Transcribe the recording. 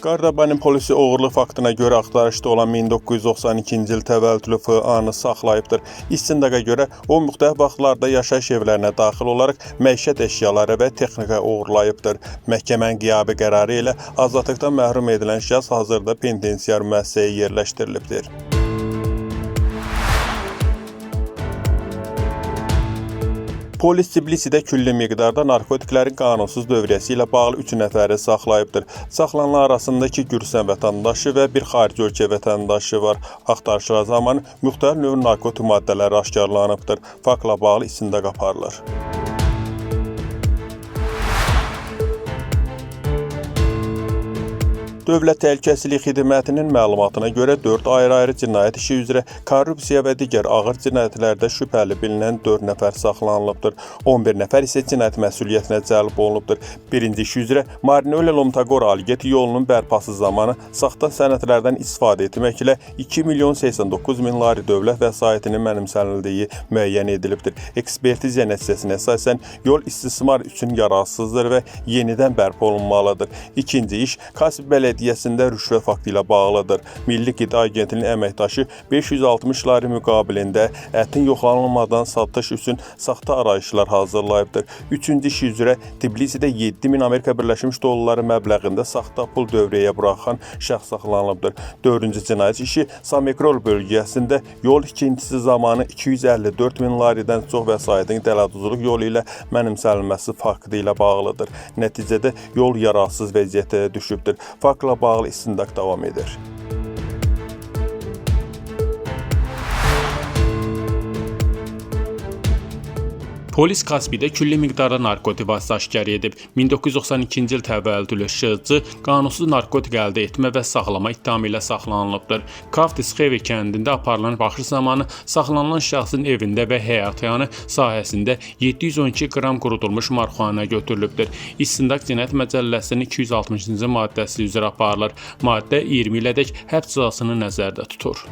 Qardabanin polisi oğurluq faktına görə axtarışda olan 1992-ci il təvəllüdlü F.A.'nı saxlayıbdır. İstintaqa görə o müxtəlif vaxtlarda yaşayış evlərinə daxil olaraq məişət əşyaları və texnika oğurlayıbdır. Məhkəmənin qiyabi qərarı ilə azadlıqdan məhrum edilən şəxs hazırda penitensiar müəssisəyə yerləşdirilibdir. Polis Tbilisidə külli miqdarda narkotiklərin qanunsuz dövriyyəsi ilə bağlı 3 nəfəri saxlayıbdır. Saxlananlar arasında 2 Gürcüstan vətəndaşı və bir xarici ölkə vətəndaşı var. Axtarışlar zamanı müxtəlif növ narkotik maddələr aşkarlanıbdır. Faktla bağlı istintaq aparılır. Dövlət Təhlükəsizlik Xidmətinin məlumatına görə 4 ayrı-ayrı cinayət işi üzrə korrupsiya və digər ağır cinayətlərdə şübhəli bilinən 4 nəfər saxlanılıbdır. 11 nəfər isə cinayət məsuliyyətinə cəlb olunubdur. Birinci iş üzrə Marinoyla-Lomtagor Alget yolunun bərpası zamanı saxta sənədlərdən istifadə etməklə 2.089.000 lari dövlət vəsaitinin mənimsənildiyi müəyyən edilibdir. Ekspertiziya nəticəsinə əsasən yol istismar üçün yararsızdır və yenidən bərpa olunmalıdır. İkinci iş Kasıb Bələdiyyəsində rüşvət faktı ilə bağlıdır. Milli Qida Agentliyinin əməkdaşı 560 lari müqabilində ətin yoxlanılmadan satış üçün saxta arayışlar hazırlayıbdır. Üçüncü iş üzrə Tbilisidə 7.000 Amerika Birləşmiş dolları məbləğində saxta pul dövrəyə buraxan şəxs saxlanılıbdır. Dördüncü cinayət işi Samekrol bölgəsində yol tikintisi zamanı 254.000 laridən çox vəsaitin dələduzluq yolu ilə mənimsənilməsi faktı ilə bağlıdır. Nəticədə yol yararsız vəziyyətə düşübdür. Faktla bağlı istintaq davam edir. Polis Kaspidə külli miqdarda narkotik vasitə aşkar edib. 1992-ci il təvəllüdlü şıxçı qanunsuz narkotik əldə etmə və saxlama ittihamı ilə saxlanılıbdır. Kaftisxevi kəndində aparılan baxış zamanı saxlanılan şəxsin evində və həyatyanı sahəsində 712 qram qurudulmuş marixuana götürülübdür. İstintaq Cinayət Məcəlləsinin 260-cı maddəsi üzrə aparılır. Maddə 20 ilədək həbs cəzasını nəzərdə tutur.